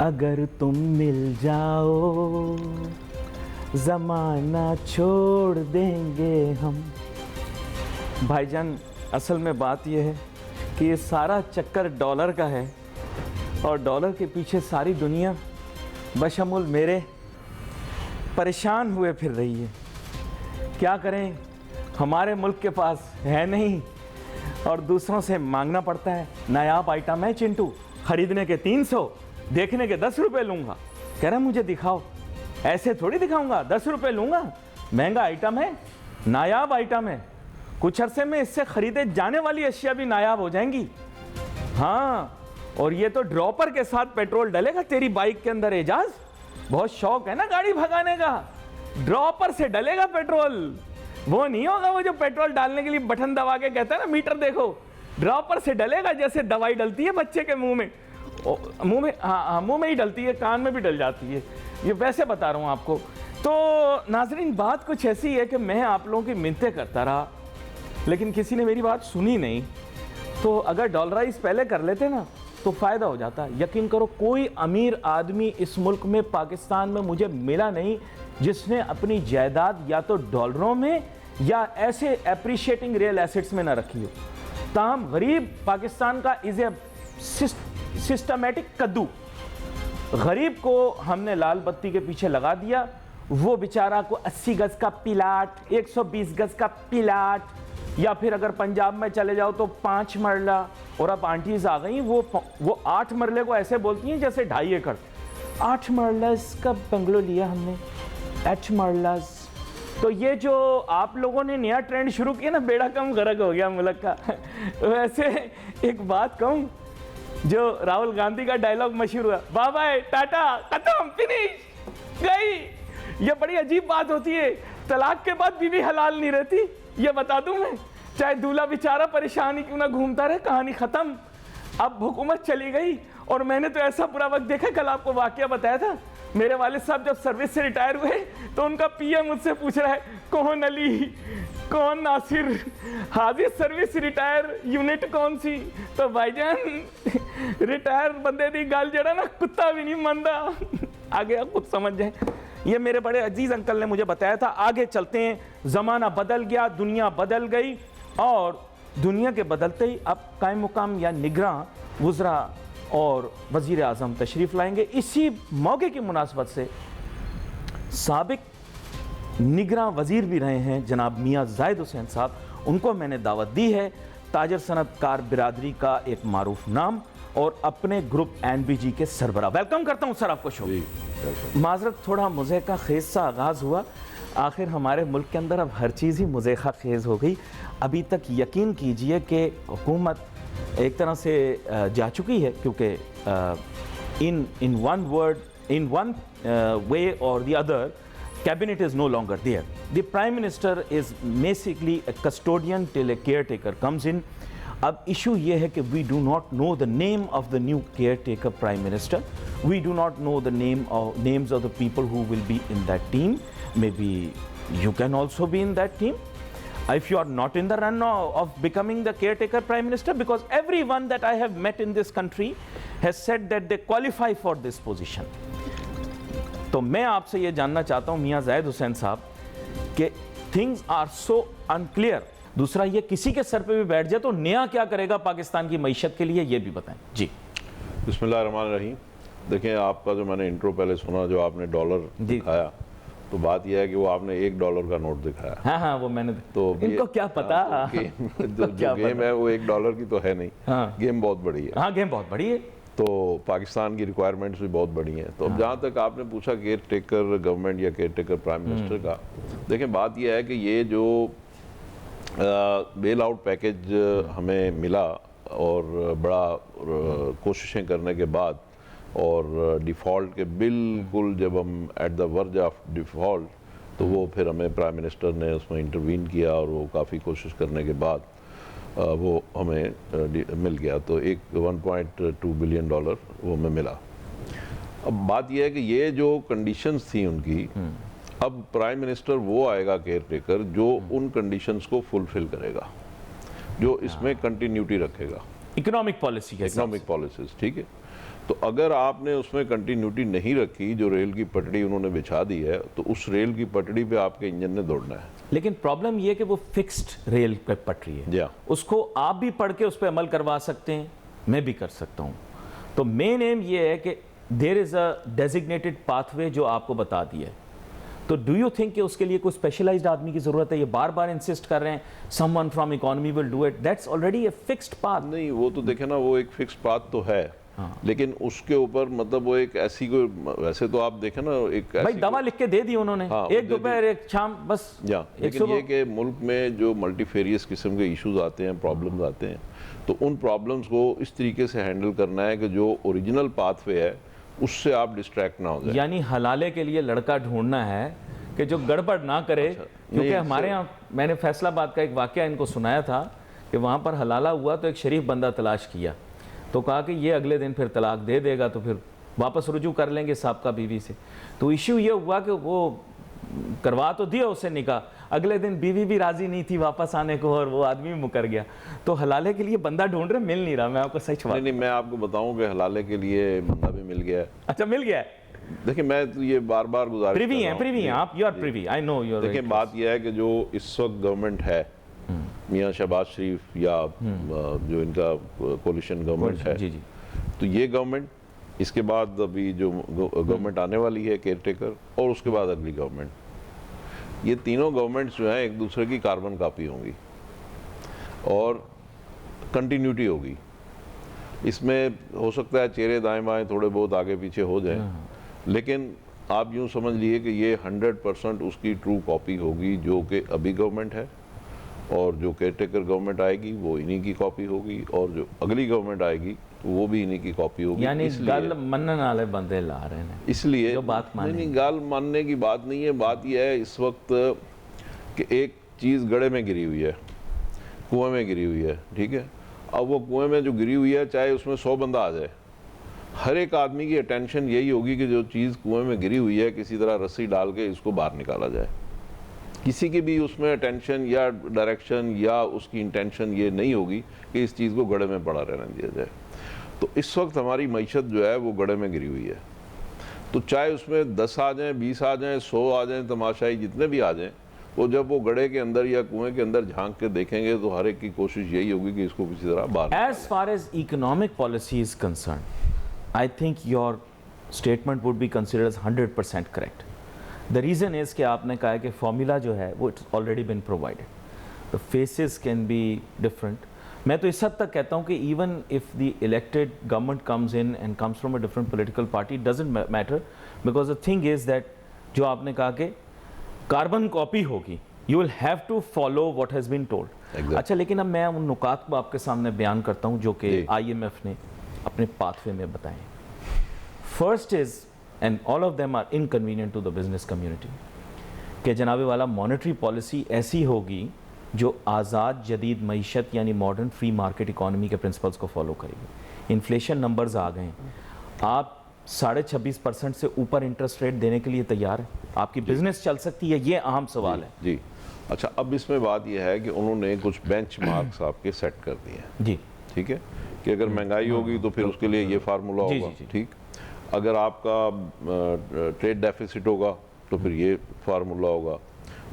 अगर तुम मिल जाओ ज़माना छोड़ देंगे हम। भाईजान, असल में बात यह है कि ये सारा चक्कर डॉलर का है और डॉलर के पीछे सारी दुनिया बशमूल मेरे परेशान हुए फिर रही है। क्या करें, हमारे मुल्क के पास है नहीं और दूसरों से मांगना पड़ता है। नायाब आइटम है चिंटू, खरीदने के 300, देखने के 10 रुपये लूँगा। कह रहा मुझे दिखाओ, ऐसे थोड़ी दिखाऊंगा, 10 रुपये लूँगा। महंगा आइटम है, नायाब आइटम है, कुछ अरसे में इससे खरीदे जाने वाली अशिया भी नायाब हो जाएंगी। हाँ, और ये तो ड्रॉपर के साथ पेट्रोल डलेगा तेरी बाइक के अंदर। एजाज, बहुत शौक है ना गाड़ी भगाने का, ड्रॉपर से डलेगा पेट्रोल। वो नहीं होगा वो जो पेट्रोल डालने के लिए बटन दबा के कहता है ना मीटर देखो, ड्रॉपर से डलेगा जैसे दवाई डलती है बच्चे के मुंह में। मुंह में, हाँ मुंह में ही डलती है, कान में भी डल जाती है। ये वैसे बता रहा हूँ आपको। तो नाजरीन, बात कुछ ऐसी है कि मैं आप लोगों की मिन्नतें करता रहा लेकिन किसी ने मेरी बात सुनी नहीं। तो अगर डॉलराइज पहले कर लेते ना तो फ़ायदा हो जाता। यकीन करो, कोई अमीर आदमी इस मुल्क में, पाकिस्तान में मुझे मिला नहीं जिसने अपनी जायदाद या तो डॉलरों में या ऐसे एप्रिशिएटिंग रियल एसेट्स में ना रखी हो। ताहम गरीब पाकिस्तान का इज़ ए सिस्टमेटिक कद्दू। गरीब को हमने लाल बत्ती के पीछे लगा दिया। वो बेचारा को 80 गज का पिलाट, 120 गज का पिलाट, या फिर अगर पंजाब में चले जाओ तो 5 मरला। और अब आंटीज आ गई, वो 8 मरले को ऐसे बोलती हैं जैसे 2.5 एकड़। 8 मरलास का बंगलो लिया हमने, 8 मरलास। तो ये जो आप लोगों ने नया ट्रेंड शुरू किया ना, बेड़ा कम गरक हो गया मुल्क का। वैसे एक बात कहूँ, जो राहुल गांधी का डायलॉग मशहूर हुआ, बाय बाय टाटा खत्म फिनिश गई। ये बड़ी अजीब बात होती है, तलाक के बाद बीवी हलाल नहीं रहती। ये बता दूं मैं, चाहे दूल्हा बेचारा परेशान ही क्यों ना घूमता रहे, कहानी खत्म। अब हुकूमत चली गई और मैंने तो ऐसा बुरा वक्त देखा। कल आपको वाकया बताया था, मेरे वालिद साहब जब सर्विस से रिटायर हुए तो उनका पीएम मुझसे पूछ रहा है, कौन अली, कौन नासिर, हाजिर सर्विस रिटायर यूनिट कौन सी। तो भाईजान, रिटायर बंदे दी गाल जड़ा ना कुत्ता भी नहीं मंदा। आगे आप कुछ समझ जाए। ये मेरे बड़े अजीज अंकल ने मुझे बताया था। आगे चलते हैं, ज़माना बदल गया, दुनिया बदल गई और दुनिया के बदलते ही अब कायम मुकाम या निगरान वज़रा और वज़ीर आज़म तशरीफ़ लाएंगे। इसी मौके की मुनासबत से साबिक निगरान वज़ीर भी रहे हैं जनाब मियाँ ज़ाहिद हुसैन साहब, उनको मैंने दावत दी है। ताजर सनतकार बिरादरी का एक मारूफ नाम और अपने ग्रुप NBG के सरबराह। वेलकम करता हूँ सर आपको शो। माजरत, थोड़ा मुज़ेक़ा खेज़ सा आगाज़ हुआ। आखिर हमारे मुल्क के अंदर अब हर चीज़ ही मुज़ेक़ा खेज़ हो गई। अभी तक यकीन कीजिए कि हुकूमत एक तरह से जा चुकी है, क्योंकि in one word, in one way और the other, cabinet is no longer there. The prime minister is basically a custodian till a caretaker comes in. अब इशू ये है कि we do not know the name of the new caretaker prime minister. We do not know the names of the people who will be in that team. Maybe you can also be in that team if you are not in the run of becoming the caretaker prime minister, because everyone that I have met in this country has said that they qualify for this position. तो मैं आपसे ये जानना चाहता हूँ मियाँ ज़ाहिद हुसैन साहब कि थिंग्स आर सो अनक्लियर। दूसरा, ये किसी के सर पे भी बैठ जाए तो नया क्या करेगा पाकिस्तान की मईशत के लिए, ये भी बताएं जी। बिस्मिल्लाहिर्रहमानिर्रहीम। देखें, आपका जो मैंने इंट्रो पहले सुना, जो आपने डॉलर दिखाया, तो बात यह है कि वो आपने $1 का नोट दिखाया। हाँ हाँ, वो मैंने तो इनको क्या पता। जो गेम है वो $1 की तो है नहीं। हाँ, गेम बहुत बड़ी है। हाँ, गेम बहुत बड़ी है। तो पाकिस्तान की रिक्वायरमेंट्स भी बहुत बड़ी हैं। तो अब जहाँ तक आपने पूछा केयर टेकर गवर्नमेंट या केयर टेकर प्राइम मिनिस्टर का, देखें बात यह है कि ये जो बेल आउट पैकेज हमें मिला और बड़ा कोशिशें करने के बाद और डिफ़ॉल्ट के बिल्कुल जब हम at the verge of default, तो वो फिर हमें प्राइम मिनिस्टर ने उसमें इंटरवीन किया और वो काफ़ी कोशिश करने के बाद वो हमें मिल गया। तो एक $1.2 बिलियन वो हमें मिला। अब बात यह है कि ये जो कंडीशंस थी उनकी, अब प्राइम मिनिस्टर वो आएगा केयर टेकर जो उन कंडीशंस को फुलफिल करेगा, जो इसमें कंटिन्यूटी रखेगा। इकोनॉमिक पॉलिसी, इकोनॉमिक पॉलिसीज, ठीक है। तो अगर आपने उसमें कंटिन्यूटी नहीं रखी, जो रेल की पटड़ी उन्होंने बिछा दी है, तो उस रेल की पटड़ी पे आपके इंजन ने दौड़ना है। लेकिन प्रॉब्लम ये है कि वो फिक्स्ड रेल पे पटरी है, या उसको आप भी पढ़ के उस पर अमल करवा सकते हैं, मैं भी कर सकता हूँ। तो मेन एम ये है कि there is a designated pathway जो आपको बता दिया है। तो डू यू थिंक कि उसके लिए कोई स्पेशलाइज्ड आदमी की जरूरत है? ये बार बार इंसिस्ट कर रहे हैं someone from economy will do it, that's already a fixed path. नहीं, वो तो देखे ना, वो एक फिक्स पाथ तो है, लेकिन उसके ऊपर मतलब वो एक ऐसी कोई, वैसे तो आप देखें ना, एक भाई ऐसी दवा लिख के दे दी उन्होंने, हाँ, एक दोपहर एक शाम बस। लेकिन ये कि मुल्क में जो मल्टीफेरियस किस्म के इश्यूज आते हैं, प्रॉब्लम्स आते हैं, तो उन प्रॉब्लम्स को इस तरीके से हैंडल करना है कि जो ओरिजिनल पाथवे है उससे आप डिस्ट्रैक्ट ना हो जाए। यानी हलाले के लिए लड़का ढूंढना है कि जो गड़बड़ ना करे। क्योंकि हमारे यहाँ मैंने फैसलाबाद का एक वाकया इनको सुनाया था कि वहाँ पर हलाला हुआ तो एक शरीफ बंदा तलाश किया, तो कहा कि ये अगले दिन फिर तलाक दे देगा, तो फिर वापस रुजू कर लेंगे साहब बीवी से। तो इश्यू ये हुआ कि वो करवा तो दिया उसे निकाह, अगले दिन बीवी भी राजी नहीं थी वापस आने को और वो आदमी भी मुकर गया। तो हलाले के लिए बंदा ढूंढ रहे, मिल नहीं रहा। मैं आपको सच बात नहीं, मैं आपको बताऊं कि हलाले के लिए बंदा भी मिल गया है। अच्छा, मिल गया है। देखिए, मैं तो ये बार बार गुजारिश प्रिवी हैं आप, you are privy, I know you are. देखिए, बात यह है कि जो इस वक्त गवर्नमेंट है, मियां शहबाज शरीफ या जो इनका कोलिशन गवर्नमेंट है, जी जी, तो ये गवर्नमेंट, इसके बाद अभी जो गवर्नमेंट आने वाली है केयर टेकर, और उसके बाद अगली गवर्नमेंट, ये तीनों गवर्नमेंट्स जो हैं एक दूसरे की कार्बन कॉपी होंगी और कंटिन्यूटी होगी। इसमें हो सकता है चेहरे दाएं बाएं थोड़े बहुत आगे पीछे हो जाएं, लेकिन आप यूं समझ लीजिए कि ये 100% उसकी ट्रू कॉपी होगी जो कि अभी गवर्नमेंट है, और जो केयर टेकर गवर्नमेंट आएगी वो इन्हीं की कॉपी होगी, और जो अगली गवर्नमेंट आएगी तो वो भी इन्हीं की कॉपी होगी। यानी गल मनने वाले बंदे ला रहे हैं, इसलिए जो बात नहीं, गाल मानने की बात नहीं है। बात यह है इस वक्त कि एक चीज़ गड्ढे में गिरी हुई है, कुएं में गिरी हुई है, ठीक है। अब वो कुएं में जो गिरी हुई है, चाहे उसमें 100 बंदा आ जाए, हर एक आदमी की अटेंशन यही होगी कि जो चीज़ कुएं में गिरी हुई है किसी तरह रस्सी डाल के इसको बाहर निकाला जाए। किसी की भी उसमें अटेंशन या डायरेक्शन या उसकी इंटेंशन ये नहीं होगी कि इस चीज़ को गड्ढे में पड़ा रहने दिया जाए। तो इस वक्त हमारी मईशत जो है वो गड्ढे में गिरी हुई है। तो चाहे उसमें 10 आ जाएं, 20 आ जाएं, 100 आ जाएं, तमाशाई जितने भी आ जाएं, वो जब वो गड्ढे के अंदर या कुएं के अंदर झांक के देखेंगे तो हर एक की कोशिश यही होगी कि इसको किसी तरह बाहर। As far as economic policy is concern, I think your statement would be considered as 100% correct. The reason is कि आपने कहा है कि फॉर्मूला जो है वो it's already been provided, the faces can be different. मैं तो इस हद तक कहता हूँ कि even if the elected government comes in and comes from a different political party, doesn't matter, because the thing is that जो आपने कहा कि कार्बन कॉपी होगी, you will have to follow what has been told. अच्छा, लेकिन अब मैं उन नुकात को आपके सामने बयान करता हूँ जो कि IMF ने अपने पाथवे में बताए। First is, and all of them are inconvenient to the business community, कि जनाबे वाला मॉनेटरी पॉलिसी ऐसी होगी जो आज़ाद जदीद मईशत यानी मॉडर्न फ्री मार्केट इकोनॉमी के प्रिंसिपल्स को फॉलो करेगी। इन्फ्लेशन नंबर्स आ गए, आप 26.5% से ऊपर इंटरेस्ट रेट देने के लिए तैयार है? आपकी बिजनेस चल सकती है? ये अहम सवाल है जी। अच्छा, अब इसमें बात यह है कि उन्होंने कुछ बेंचमार्क्स आपके सेट कर दिए हैं जी, ठीक है, कि अगर महंगाई होगी तो फिर उसके लिए ये फार्मूला होगा, ठीक। अगर आपका ट्रेड डेफिसिट होगा तो फिर ये फार्मूला होगा,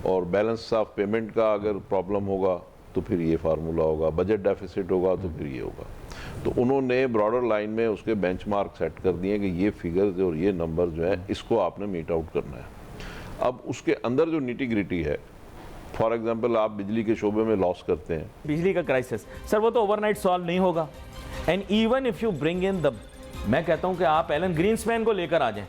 और बैलेंस ऑफ पेमेंट का अगर प्रॉब्लम होगा तो फिर ये फार्मूला होगा, बजट डेफिसिट होगा तो फिर ये होगा। तो उन्होंने ब्रॉडर लाइन में उसके बेंचमार्क सेट कर दिए कि ये फिगर्स और ये नंबर जो है इसको आपने मीट आउट करना है। अब उसके अंदर जो निटी ग्रिटी है, फॉर एग्जांपल आप बिजली के शोबे में लॉस करते हैं, बिजली का क्राइसिस सर, वो तो ओवरनाइट सॉल्व नहीं होगा। And even if you bring in the, मैं कहता हूं कि आप एलन ग्रीनस्पैन को लेकर आ जाएं।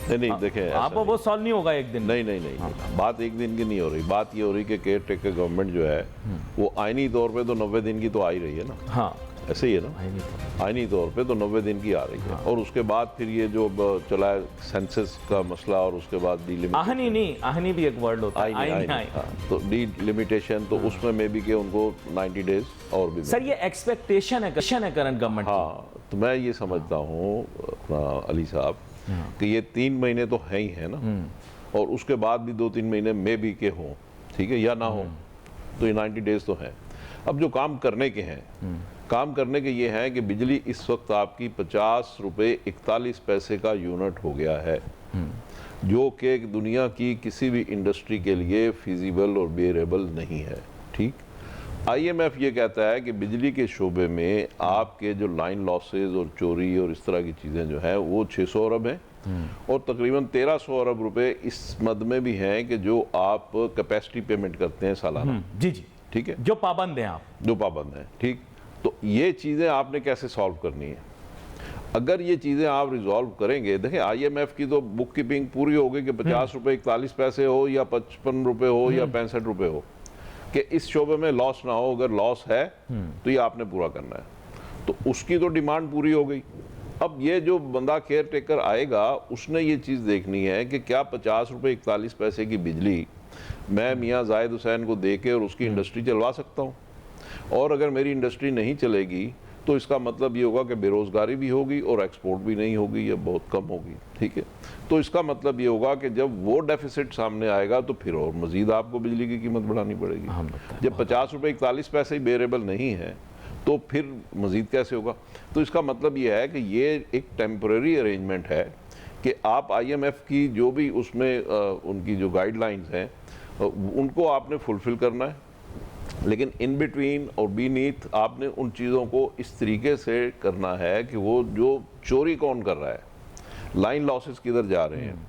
नहीं देखें, आपको वो सॉल्व नहीं होगा एक दिन। नहीं। बात एक दिन की नहीं हो रही, बात ये हो रही कि केयर टेकर गवर्नमेंट जो है वो आईनी तौर पे तो 90 दिन की तो आ ही रही है ना। हाँ, ऐसे ही है ना, आईनी तौर पे तो 90 दिन की आ रही है, और उसके बाद फिर ये जो चला है सेंसस का मसला, और उसके बाद आहनी नहीं, आहनी भी एक वर्ड होता है, तो डीलिमिटेशन, तो उसमें मे बी के उनको 90 डेज और भी। सर ये एक्सपेक्टेशन है करंट गवर्नमेंट। हाँ, तो मैं ये समझता हूँ अपना अली साहब कि ये 3 महीने तो है ही है ना, और उसके बाद भी 2-3 महीने मे बी के हों, ठीक है, या ना हो, तो ये 90 डेज तो हैं। अब जो काम करने के हैं काम करने के ये हैं कि बिजली इस वक्त आपकी 50 रुपये 41 पैसे का यूनिट हो गया है, जो कि दुनिया की किसी भी इंडस्ट्री के लिए फिजिबल और बेरेबल नहीं है। ठीक, IMF ये कहता है कि बिजली के शोबे में आपके जो लाइन लॉसेज और चोरी और इस तरह की चीज़ें जो हैं वो 600 अरब हैं, और तकरीबन 1300 अरब रुपए इस मद में भी हैं कि जो आप कैपेसिटी पेमेंट करते हैं सालाना। जी जी, ठीक है, जो पाबंद हैं आप, जो पाबंद हैं। ठीक, तो ये चीज़ें आपने कैसे सॉल्व करनी है? अगर ये चीज़ें आप रिजॉल्व करेंगे, देखिए IMF की तो बुक कीपिंग पूरी होगी कि 50 रुपये 41 पैसे हो या 55 रुपये हो या 65 रुपये हो, कि इस शोबे में लॉस ना हो। अगर लॉस है तो ये आपने पूरा करना है, तो उसकी तो डिमांड पूरी हो गई। अब ये जो बंदा केयर टेकर आएगा, उसने ये चीज़ देखनी है कि क्या 50 रुपये 41 पैसे की बिजली मैं मियाँ जाहिद हुसैन को दे के और उसकी इंडस्ट्री चलवा सकता हूँ, और अगर मेरी इंडस्ट्री नहीं चलेगी तो इसका मतलब ये होगा कि बेरोज़गारी भी होगी और एक्सपोर्ट भी नहीं होगी या बहुत कम होगी। ठीक है, तो इसका मतलब ये होगा कि जब वो डेफिसिट सामने आएगा तो फिर और मज़ीद आपको बिजली की कीमत बढ़ानी पड़ेगी। जब 50 रुपये 41 पैसे ही बेरेबल नहीं है तो फिर मज़ीद कैसे होगा? तो इसका मतलब ये है कि ये एक टेम्परेरी अरेंजमेंट है कि आप IMF की जो भी उसमें उनकी जो गाइडलाइंस हैं उनको आपने फुलफ़िल करना है, लेकिन इन बिटवीन और बीनीथ आपने उन चीज़ों को इस तरीके से करना है कि वो जो चोरी कौन कर रहा है, लाइन लॉसेस किधर जा रहे हैं,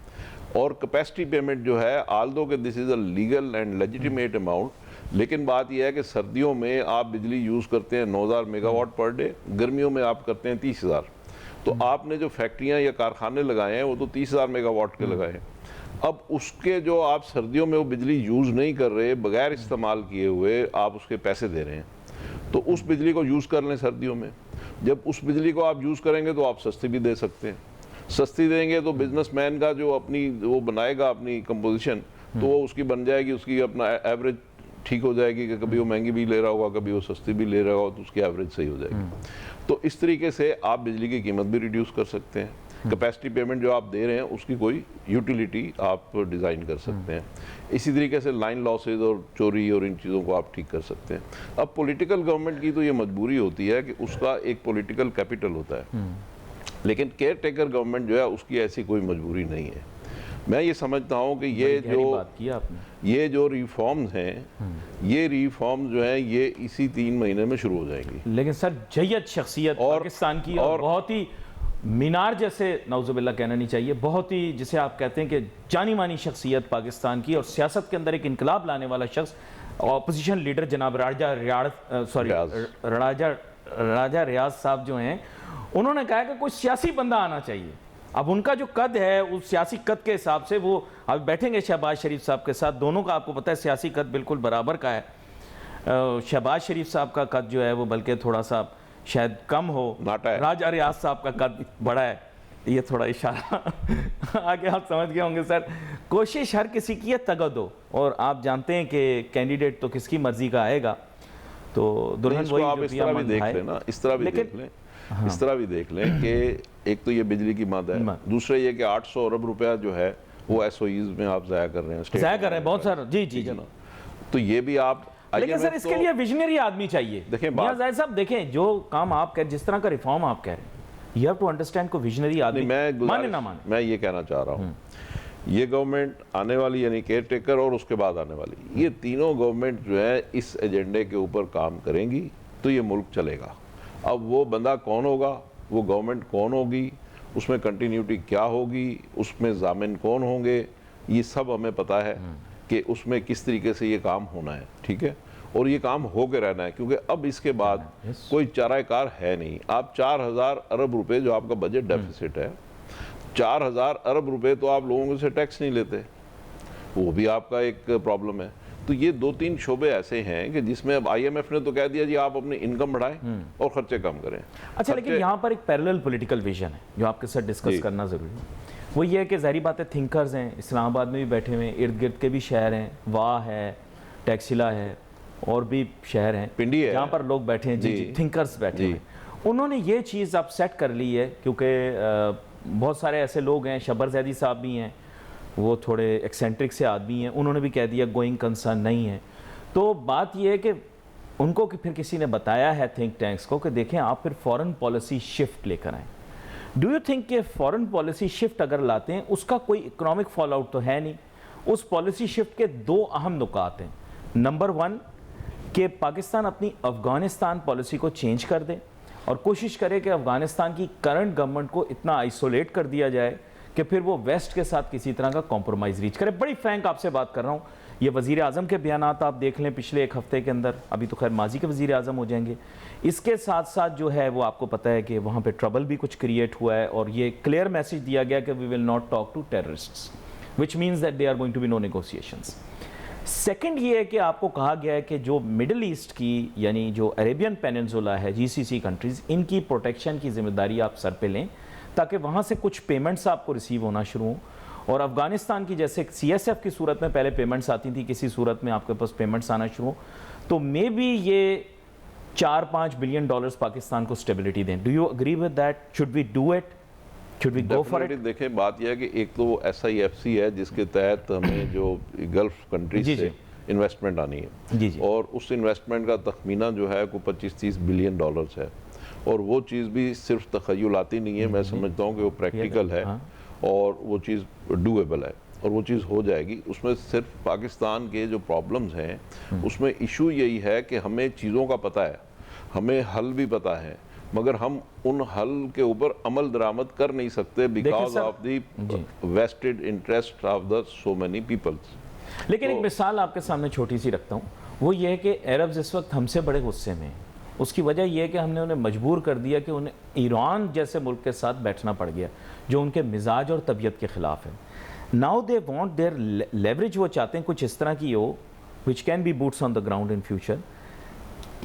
और कैपेसिटी पेमेंट जो है, आल्दो कि this is a legal and legitimate amount, लेकिन बात यह है कि सर्दियों में आप बिजली यूज़ करते हैं 9000 मेगावाट पर डे, गर्मियों में आप करते हैं 30,000। तो आपने जो फैक्ट्रियाँ या कारखाने लगाए हैं वो तो 30,000 मेगावाट के लगाए हैं। अब उसके जो आप सर्दियों में वो बिजली यूज़ नहीं कर रहे, बगैर इस्तेमाल किए हुए आप उसके पैसे दे रहे हैं, तो उस बिजली को यूज़ कर लें सर्दियों में। जब उस बिजली को आप यूज़ करेंगे तो आप सस्ती भी दे सकते हैं। सस्ती देंगे तो बिजनेसमैन का जो अपनी वो बनाएगा अपनी कंपोजिशन, तो वो उसकी बन जाएगी, उसकी अपना एवरेज ठीक हो जाएगी कि कभी वो महंगी भी ले रहा होगा, कभी वो सस्ती भी ले रहा होगा, तो उसकी एवरेज सही हो जाएगी। तो इस तरीके से आप बिजली की कीमत भी रिड्यूस कर सकते हैं। कैपेसिटी पेमेंट जो आप दे रहे हैं उसकी कोई यूटिलिटी आप डिज़ाइन कर सकते हैं। इसी तरीके से लाइन लॉसेज और चोरी और इन चीज़ों को आप ठीक कर सकते हैं। अब पॉलिटिकल गवर्नमेंट की तो ये मजबूरी होती है कि उसका एक पॉलिटिकल कैपिटल होता है, लेकिन केयर टेकर गवर्नमेंट जो है उसकी ऐसी कोई मजबूरी नहीं है। मैं ये समझता हूँ कि ये जो रिफॉर्म्स हैं, ये रिफॉर्म्स जो हैं ये इसी 3 महीने में शुरू हो जाएंगी। लेकिन सर जय्यद शख्सियत पाकिस्तान की और बहुत ही मीनार जैसे, नौजुबिल्लाह कहना नहीं चाहिए, बहुत ही जिसे आप कहते हैं कि जानी मानी शख्सियत पाकिस्तान की और सियासत के अंदर एक इनकलाब लाने वाला शख्स, अपोजिशन लीडर जनाब राजा रियाज साहब जो हैं, उन्होंने कहा कि कोई सियासी बंदा आना चाहिए। अब उनका जो कद है उस सियासी कद के हिसाब से वो अब बैठेंगे शहबाज शरीफ साहब के साथ, दोनों का आपको पता है सियासी कद बिल्कुल बराबर का है। शहबाज शरीफ साहब का कद जो है वो बल्कि थोड़ा सा शायद कम हो, राजा रियाज साहब का कद बड़ा है, ये थोड़ा इशारा आगे आप समझ गए होंगे सर। कोशिश हर किसी की है तगद हो, और आप जानते हैं कि कैंडिडेट तो किसकी मर्जी का आएगा, तो दुल्हन वही आप इस तरह भी देख लें ना, इस तरह भी देख लें, इस तरह भी देख लें कि एक तो ये बिजली की मद है, दूसरा ये कि 800 अरब रुपया जो है वो SOEs में आप ज़ाया कर रहे हैं, ज़ाया कर रहे हैं बहुत सारा। जी जी जी, तो ये भी आप, लेकिन सर इसके लिए विजनरी आदमी चाहिए। देखें जाहिद साहब, देखें जो काम आप कह, जिस तरह का रिफॉर्म आप कह रहे हैं, यू हैव टू अंडरस्टैंड को विजनरी आदमी माने ना माने। मैं ये कहना चाह रहा हूँ, ये गवर्नमेंट आने वाली यानी केयर टेकर और उसके बाद आने वाली, ये तीनों गवर्नमेंट जो है इस एजेंडे के ऊपर काम करेंगी तो ये मुल्क चलेगा। अब वो बंदा कौन होगा, वो गवर्नमेंट कौन होगी, उसमें कंटिन्यूटी क्या होगी, उसमें जामिन कौन होंगे, ये सब हमें पता है कि उसमें किस तरीके से ये काम होना है। ठीक है, और ये काम हो के रहना है, क्योंकि अब इसके बाद कोई चाराकार है नहीं। आप 4000 अरब रुपए जो आपका बजट डेफिसिट है, 4000 अरब रुपए तो आप लोगों से टैक्स नहीं लेते, वो भी आपका एक प्रॉब्लम है। तो ये 2-3 शोबे ऐसे हैं कि जिसमें अब IMF ने तो कह दिया जी आप अपनी इनकम बढ़ाएं और खर्चे कम करें। अच्छा, लेकिन यहाँ पर एक पैरेलल पॉलिटिकल विजन है जो आपके साथ डिस्कस करना ज़रूरी है। वो ये है कि ज़ाहिर बात है थिंकर्स हैं, इस्लामाबाद में भी बैठे हुए हैं, इर्द गिर्द के भी शहर हैं, वाह है, टैक्सिला है, और भी शहर हैं, पिंडी है, जहाँ पर लोग बैठे हैं, जी थिंकर्स बैठे हैं। उन्होंने ये चीज़ अब सेट कर ली है, क्योंकि बहुत सारे ऐसे लोग हैं, शब्बर जैदी साहब भी हैं, वो थोड़े एक्सेंट्रिक से आदमी हैं, उन्होंने भी कह दिया गोइंग कंसर्न नहीं है। तो बात यह है कि उनको कि फिर किसी ने बताया है थिंक टैंक्स को कि देखें आप फिर फॉरेन पॉलिसी शिफ्ट लेकर आए। डू यू थिंक कि फॉरेन पॉलिसी शिफ्ट अगर लाते हैं उसका कोई इकोनॉमिक फॉल आउट तो है नहीं? उस पॉलिसी शिफ्ट के दो अहम नुकात हैं। नंबर वन कि पाकिस्तान अपनी अफगानिस्तान पॉलिसी को चेंज कर दे और कोशिश करे कि अफगानिस्तान की करंट गवर्नमेंट को इतना आइसोलेट कर दिया जाए कि फिर वो वेस्ट के साथ किसी तरह का कॉम्प्रोमाइज़ रीच करे। बड़ी फ्रैंक आपसे बात कर रहा हूँ, ये वज़ीर आज़म के बयानात आप देख लें पिछले एक हफ्ते के अंदर, अभी तो खैर माजी के वज़ीर आज़म हो जाएंगे। इसके साथ साथ जो है वो आपको पता है कि वहाँ पे ट्रबल भी कुछ क्रिएट हुआ है और ये क्लियर मैसेज दिया गया कि we will not talk to terrorists, which means that they are going to be no negotiations. Second ये है कि आपको कहा गया है कि जो मिडिल ईस्ट की यानी जो अरेबियन पेनिनसुला है, जीसीसी कंट्रीज़, इनकी प्रोटेक्शन की जिम्मेदारी आप सर पे लें ताकि वहाँ से कुछ पेमेंट्स आपको रिसीव होना शुरू हों। और अफगानिस्तान की जैसे CSF की सूरत में पहले पेमेंट्स आती थी, किसी सूरत में आपके पास पेमेंट्स आना शुरू हो, तो मे बी ये 4-5 बिलियन डॉलर्स पाकिस्तान को स्टेबिलिटी दें। Do you agree with that? Should we do it? Should we go for it? देखें, बात यह है कि एक तो SIFC है जिसके तहत हमें जो गल्फ कंट्रीज से इन्वेस्टमेंट आनी है और उस इन्वेस्टमेंट का तखमीना जो है को 25-30 बिलियन डॉलर्स है और वो चीज़ भी सिर्फ तखयलाती नहीं है, मैं समझता हूँ कि वो प्रैक्टिकल है और वो चीज़ डूएबल है और वो चीज़ हो जाएगी। उसमें सिर्फ पाकिस्तान के जो प्रॉब्लम्स हैं उसमें इशू यही है कि हमें चीज़ों का पता है, हमें हल भी पता है, मगर हम उन हल के ऊपर अमल दरामद कर नहीं सकते because of the vested interest of the so many peoples. लेकिन एक मिसाल आपके सामने छोटी सी रखता हूँ, वो ये है कि अरब्स इस वक्त हमसे बड़े गुस्से में हैं। उसकी वजह यह है कि हमने उन्हें मजबूर कर दिया कि उन्हें ईरान जैसे मुल्क के साथ बैठना पड़ गया जो उनके मिजाज और तबीयत के ख़िलाफ़ है। Now they want their leverage, वो चाहते हैं कुछ इस तरह की हो which can be boots on the ground in future.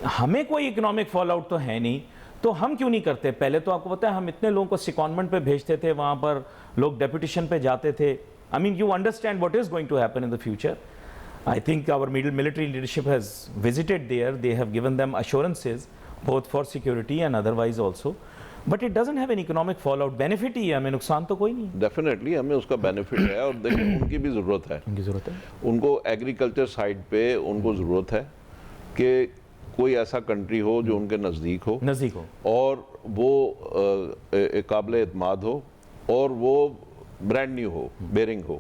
हमें कोई इकोनॉमिक फॉल आउट तो है नहीं, तो हम क्यों नहीं करते? पहले तो आपको पता है हम इतने लोगों को सिकॉन्मेंट पे भेजते थे, वहाँ पर लोग डेपुटेशन पे जाते थे। I mean you understand what is going to happen in the future. I think our military leadership has visited there. They have given them assurances, both for security and otherwise also. But it doesn't have an economic fallout. Benefit ही है, हमें नुकसान तो कोई नहीं। Definitely हमें उसका benefit है और देखिए उनकी भी ज़रूरत है। उनकी ज़रूरत है। उनको एग्रीकल्चर साइड पे उनको ज़रूरत है कि कोई ऐसा कंट्री हो जो उनके नज़दीक हो और वो काबिल एतमाद हो और वो ब्रांड न्यू हो, बेरिंग हो।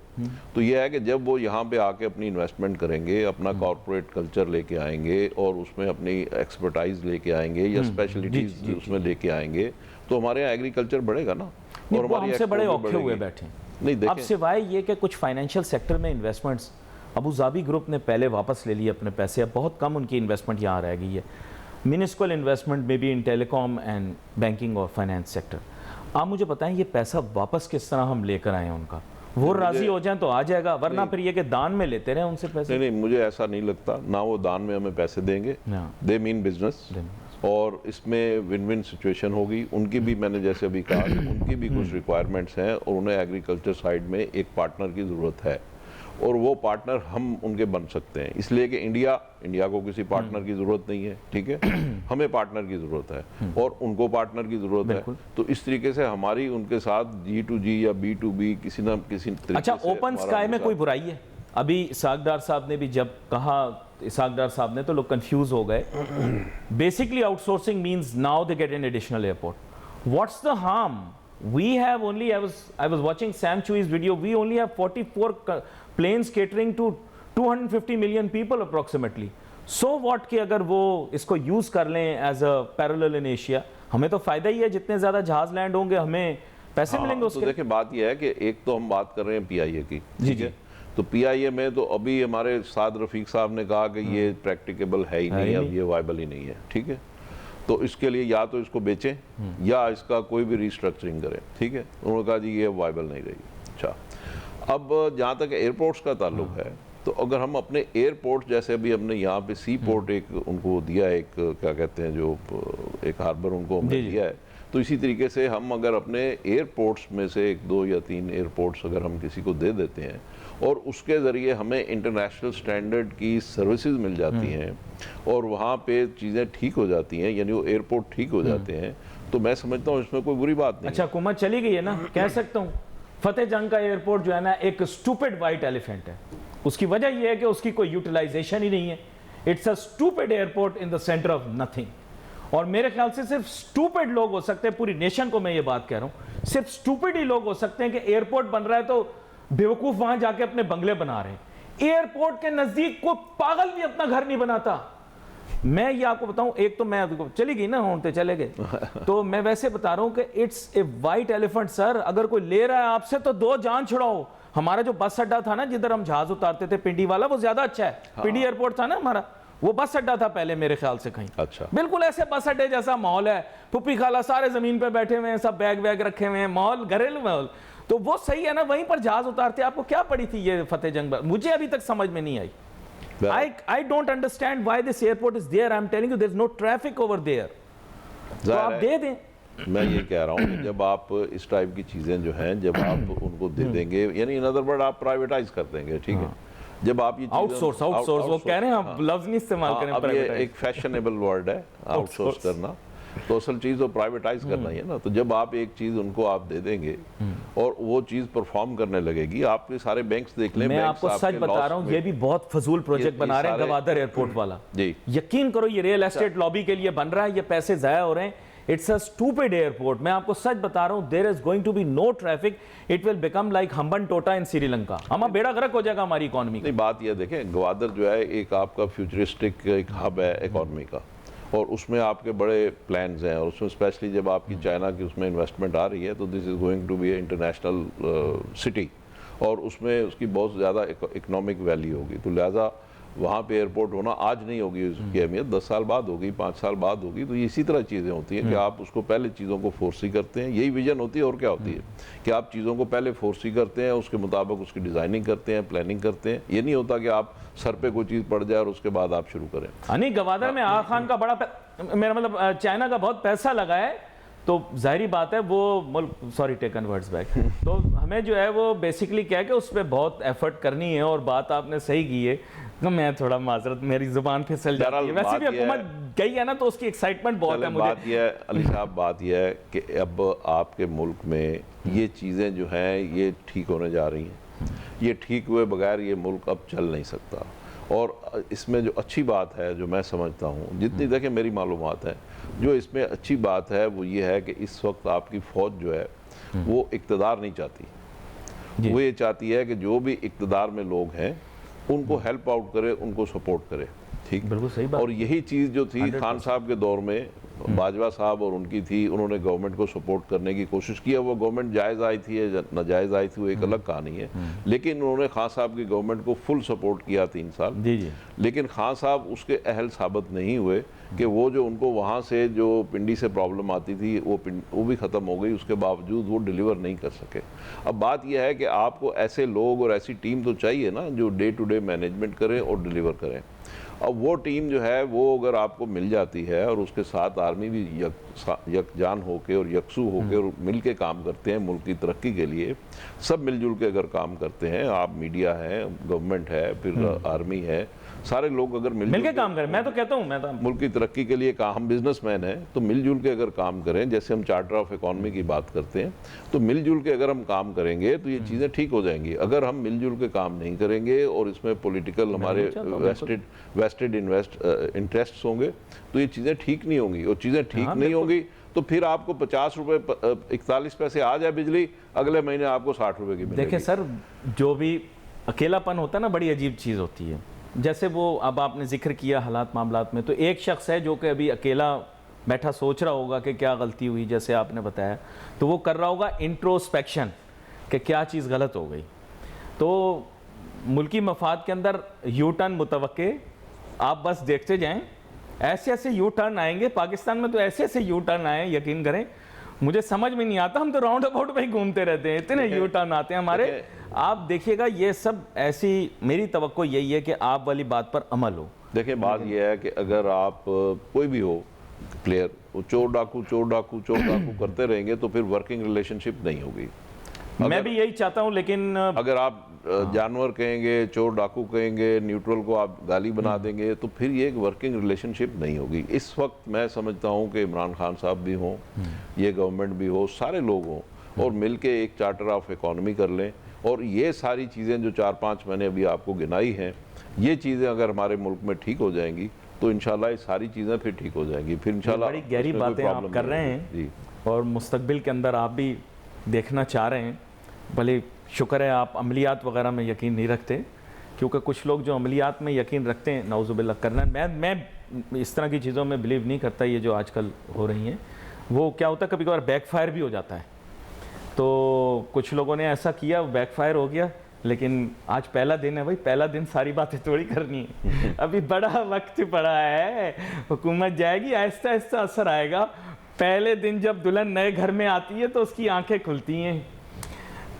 तो ये है कि जब वो यहाँ पे आके अपनी इन्वेस्टमेंट करेंगे, अपना कॉर्पोरेट कल्चर लेके आएंगे और उसमें अपनी एक्सपर्टाइज लेके आएंगे या स्पेशलिटीज उसमें लेके आएंगे, तो हमारे यहाँ एग्रीकल्चर बढ़ेगा ना। और हमारे हमसे बड़े औखे हुए बैठे नहीं। अब सिवाय ये कि कुछ फाइनेंशियल सेक्टर में इन्वेस्टमेंट्स अबू धाबी ग्रुप ने पहले वापस ले लिए अपने पैसे, अब बहुत कम उनकी इन्वेस्टमेंट यहाँ रह गई है। म्यूनिसिपल इन्वेस्टमेंट में भी इन टेलीकॉम एंड बैंकिंग और फाइनेंस सेक्टर। आप मुझे बताएं ये पैसा वापस किस तरह हम लेकर आए उनका? वो राजी हो जाएं तो आ जाएगा, वरना फिर ये कि दान में लेते रहे उनसे पैसे। नहीं, मुझे ऐसा नहीं लगता ना वो दान में हमें पैसे देंगे। दे मीन बिजनेस और इसमें विन विन सिचुएशन होगी। उनकी भी, मैंने जैसे अभी कहा, उनकी भी कुछ रिक्वायरमेंट्स हैं और उन्हें एग्रीकल्चर साइड में एक पार्टनर की ज़रूरत है और वो पार्टनर हम उनके बन सकते हैं। इसलिए कि इंडिया को किसी पार्टनर की ज़रूरत नहीं है, ठीक है, हमें पार्टनर की ज़रूरत है और उनको पार्टनर की ज़रूरत है। तो इस तरीके से हमारी उनके साथ G2G या B2B किसी न किसी तरीके अच्छा, ओपन स्काई में कोई बुराई है? अभी इसाक डार साहब ने भी जब कहा, इसाक डार साहब ने, तो लोग कंफ्यूज हो गए। Basically outsourcing means now they get an additional airport. What's the harm? We have only, I was watching Sam Chui's video, we only have 44 planes catering to 250 million people approximately. So what कि अगर वो इसको use कर लें as a parallel in Asia, हमें तो फायदा ही है। जितने ज्यादा जहाज लैंड होंगे हमें पैसे मिलेंगे उसके। तो देखिए बात यह है कि एक तो हम बात कर रहे हैं PIA की, ठीक है, तो PIA में तो अभी हमारे साद रफीक साहब ने कहा कि ये प्रैक्टिकेबल है ही नहीं, अब ये वायबल ही नहीं है, ठीक है। तो इसके लिए या तो इसको बेचें या इसका कोई भी रिस्ट्रक्चरिंग करें, ठीक है। उन्होंने कहा जी ये वायबल नहीं रही। अच्छा, अब जहाँ तक एयरपोर्ट्स का ताल्लुक है, तो अगर हम अपने एयरपोर्ट, जैसे अभी हमने यहाँ पे सी पोर्ट एक उनको दिया, एक क्या कहते हैं जो एक हार्बर उनको हमने दिया है, तो इसी तरीके से हम अगर अपने एयरपोर्ट्स में से 1, 2 या 3 एयरपोर्ट्स अगर हम किसी को दे देते हैं और उसके ज़रिए हमें इंटरनेशनल स्टैंडर्ड की सर्विसेज मिल जाती हैं और वहाँ पे चीज़ें ठीक हो जाती हैं, यानी वो एयरपोर्ट ठीक हो जाते हैं, तो मैं समझता हूँ इसमें कोई बुरी बात नहीं। अच्छा, हुकूमत चली गई है ना, कह सकता हूँ फतेह जंग का एयरपोर्ट जो है ना एक स्टूपिड वाइट एलिफेंट है। उसकी वजह यह है कि उसकी कोई यूटिलाइजेशन ही नहीं है। It's a stupid airport in the centre of nothing. और मेरे ख्याल से सिर्फ स्टूपिड लोग हो सकते हैं, पूरी नेशन को मैं ये बात कह रहा हूं, सिर्फ स्टूपिड ही लोग हो सकते हैं कि एयरपोर्ट बन रहा है तो बेवकूफ वहां जाके अपने बंगले बना रहे हैं। एयरपोर्ट के नजदीक कोई पागल भी अपना घर नहीं बनाता। मैं ये आपको बताऊं, एक तो मैं चली गई ना, होते चले गए तो मैं वैसे बता रहा हूं कि it's a white elephant sir. अगर कोई ले रहा है आपसे तो दो जान छुड़ाओ। हमारा जो बस अड्डा था ना जिधर हम जहाज उतारते थे, पिंडी वाला, वो ज्यादा अच्छा है। हाँ। पिंडी एयरपोर्ट था ना हमारा, वो बस अड्डा था पहले मेरे ख्याल से कहीं। अच्छा, बिल्कुल ऐसे बस अड्डे जैसा माहौल है, पुप्पी खाला सारे जमीन पे बैठे हुए हैं, सब बैग वैग रखे हुए हैं, माहौल घरेलू माहौल, तो वो सही है ना। वहीं पर जहाज उतारते। आपको क्या पड़ी थी ये फतेह जंग? मुझे अभी तक समझ में नहीं आई। I don't understand why this airport is there. I'm telling you, there's no traffic over there. तो आप दे दें। मैं ये कह रहा हूँ कि जब आप इस टाइप की चीज़ें जो हैं, जब आप उनको दे देंगे, यानी इन अदर वर्ड आप प्राइवेटाइज कर देंगे, ठीक है। जब आप ये आउटसोर्स वो कह रहे हैं, आप लफ्ज नहीं इस्तेमाल करें। अब ये एक फैशनेबल वर्ड है आउटसोर्स करना, तो असल चीज़ वो प्राइवेटाइज करना ही है ना। तो जब आप एक चीज़ उनको आप दे देंगे और वो चीज़ परफॉर्म करने लगेगी, आपके सारे बैंक्स देख लें। मैं आपको सच बता रहा हूँ, ये भी बहुत फजूल प्रोजेक्ट बना रहे हैं गवादर एयरपोर्ट वाला जी। यकीन करो, ये रियल एस्टेट लॉबी के लिए बन रहा है, ये पैसे जाया हो रहे हैं। It's a stupid airport. मैं आपको सच बता रहा हूँ, there is going to be no traffic. It will become like Hambantota in Sri Lanka. हमारा बेड़ा गर्क हो जाएगा हमारी इकोनॉमी। नहीं, बात यह देखें, ग्वादर जो है एक आपका फ्यूचरिस्टिक एक हब है इकोनॉमी का, और उसमें आपके बड़े प्लान्स हैं, और उसमें स्पेशली जब आपकी चाइना की उसमें इन्वेस्टमेंट आ रही है, तो this is going to be international city, और उसमें उसकी बहुत ज़्यादा इकोनॉमिक वैल्यू होगी। तो लिहाजा वहाँ पे एयरपोर्ट होना आज नहीं होगी उसकी अहमियत, 10 साल बाद होगी, 5 साल बाद होगी। तो इसी तरह चीज़ें होती हैं कि आप उसको पहले चीज़ों को फोर्सी करते हैं। यही विजन होती है, और क्या होती है कि आप चीज़ों को पहले फोर्सी करते हैं, उसके मुताबिक उसकी डिज़ाइनिंग करते हैं, प्लानिंग करते हैं। ये नहीं होता कि आप सर पे कोई चीज़ पड़ जाए और उसके बाद आप शुरू करें। नहीं, गवादर में आगा खान का बड़ा मेरा मतलब चाइना का बहुत पैसा लगा है, तो जाहिर बात है वो मुल्क, सॉरी टेकन वर्ड्स बैक, तो हमें जो है वो बेसिकली क्या है कि उस पर बहुत एफर्ट करनी है। और बात आपने सही की है, मैं थोड़ा माजरत, मेरी जुबान फिसल जाती है। वैसे भी हुकूमत गई है ना, तो उसकी एक्साइटमेंट बहुत है मुझे। बात यह है अली साहब, बात यह है कि अब आपके मुल्क में ये चीज़ें जो हैं ये ठीक होने जा रही हैं। ये ठीक हुए बगैर ये मुल्क अब चल नहीं सकता। और इसमें जो अच्छी बात है, जो मैं समझता हूँ, जितनी देखें मेरी मालूमात है, जो इसमें अच्छी बात है वो ये है कि इस वक्त आपकी फ़ौज जो है वो इक़्तिदार नहीं चाहती। वो ये चाहती है कि जो भी इक़्तिदार में लोग हैं उनको हेल्प आउट करे, उनको सपोर्ट करे। ठीक, बिल्कुल सही बात। और यही चीज़ जो थी खान साहब के दौर में, बाजवा साहब और उनकी थी, उन्होंने गवर्नमेंट को सपोर्ट करने की कोशिश की है। वो गवर्नमेंट जायज़ आई थी या नाजायज़ आई थी, वो एक अलग कहानी है, लेकिन उन्होंने खान साहब की गवर्नमेंट को फुल सपोर्ट किया 3 साल। जी। लेकिन खान साहब उसके अहल साबित नहीं हुए कि वो जो उनको वहाँ से जो पिंडी से प्रॉब्लम आती थी वो भी ख़त्म हो गई, उसके बावजूद वो डिलीवर नहीं कर सके। अब बात यह है कि आपको ऐसे लोग और ऐसी टीम तो चाहिए ना जो डे टू डे मैनेजमेंट करें और डिलीवर करें। अब वो टीम जो है वो अगर आपको मिल जाती है, और उसके साथ आर्मी भी यकजान होके और यकसू होके और मिल के काम करते हैं मुल्क की तरक्की के लिए, सब मिलजुल के अगर काम करते हैं, आप मीडिया है, गवर्नमेंट है, फिर आर्मी है, सारे लोग अगर मिलजुल के काम करें, मैं तो कहता हूँ, मैं तो मुल्क की तरक्की के लिए हम बिजनेसमैन हैं, तो मिलजुल के अगर काम करें, जैसे हम चार्टर ऑफ इकोनॉमी की बात करते हैं, तो मिलजुल के अगर हम काम करेंगे तो ये चीज़ें ठीक हो जाएंगी। अगर हम मिलजुल के काम नहीं करेंगे और इसमें पॉलिटिकल हमारे वेस्टेड इंटरेस्ट होंगे, तो ये चीज़ें ठीक नहीं होंगी। और चीज़ें ठीक नहीं होंगी तो फिर आपको 50 रुपये 41 पैसे आ जाए बिजली, अगले महीने आपको 60 रुपये की मिलेगी। देखिए सर, जो भी अकेलापन होता है ना, बड़ी अजीब चीज़ होती है। जैसे वो अब आपने जिक्र किया हालात मामलात में, तो एक शख्स है जो कि अभी अकेला बैठा सोच रहा होगा कि क्या गलती हुई, जैसे आपने बताया, तो वो कर रहा होगा इंट्रोस्पेक्शन कि क्या चीज़ गलत हो गई। तो मुल्की मफाद के अंदर यू टर्न मुतवक्के, आप बस देखते जाएं, ऐसे ऐसे यू टर्न आएंगे। पाकिस्तान में तो ऐसे ऐसे यू टर्न आए, यकीन करें मुझे समझ में नहीं आता, हम तो राउंड अबाउट में ही घूमते रहते हैं, इतने यू टर्न आते हैं हमारे। आप देखिएगा ये सब ऐसी, मेरी तवक्को यही है कि आप वाली बात पर अमल हो। देखिए बात यह है कि अगर आप कोई भी हो प्लेयर, वो चोर डाकू करते रहेंगे तो फिर वर्किंग रिलेशनशिप नहीं होगी। मैं भी यही चाहता हूं, लेकिन अगर आप जानवर कहेंगे, चोर डाकू कहेंगे, न्यूट्रल को आप गाली बना देंगे, तो फिर ये एक वर्किंग रिलेशनशिप नहीं होगी। इस वक्त मैं समझता हूं कि इमरान खान साहब भी हों, ये गवर्नमेंट भी हो, सारे लोग हों और मिल के एक चार्टर ऑफ इकोनॉमी कर लें, और ये सारी चीज़ें जो 4-5 मैंने अभी आपको गिनाई हैं, ये चीज़ें अगर हमारे मुल्क में ठीक हो जाएंगी तो इंशाल्लाह ये सारी चीज़ें फिर ठीक हो जाएंगी, फिर इंशाल्लाह बड़ी गहरी उसमें कोई बातें आप प्रॉब्लम कर नहीं रहे होगी। हैं जी और मुस्तकबिल के अंदर आप भी देखना चाह रहे हैं। भले शुक्र है आप अमलियात वगैरह में यकीन नहीं रखते, क्योंकि कुछ लोग जो अमलियात में यकीन रखते हैं, नाउज़ुबिल्लाह करना, मैं इस तरह की चीज़ों में बिलीव नहीं करता। ये जो आजकल हो रही हैं वो क्या होता है, कभी कभार बैकफायर भी हो जाता है। तो कुछ लोगों ने ऐसा किया, बैकफायर हो गया, लेकिन आज पहला दिन है भाई, पहला दिन सारी बातें थोड़ी करनी है। अभी बड़ा वक्त पड़ा है, हुकूमत जाएगी, आहिस्ता आहिस्ता असर आएगा। पहले दिन जब दुल्हन नए घर में आती है तो उसकी आंखें खुलती हैं,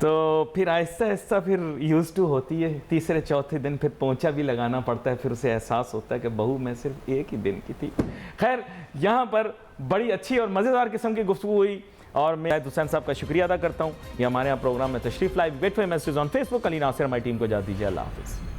तो फिर आहिस्ता आहिस्ता फिर यूज़ टू होती है। तीसरे चौथे दिन फिर पोंछा भी लगाना पड़ता है, फिर उसे एहसास होता है कि बहू मैं सिर्फ एक ही दिन की थी। खैर, यहाँ पर बड़ी अच्छी और मज़ेदार किस्म की गुफ्तगू हुई और मैं हुसैन साहब का शुक्रिया अदा करता हूँ। ये हमारे यहाँ प्रोग्राम में तशरीफ़ लाए। Wait for message on Facebook. Ali Nasir हमारी टीम को इजाज़त दीजिए। अल्लाह हाफ़िज़।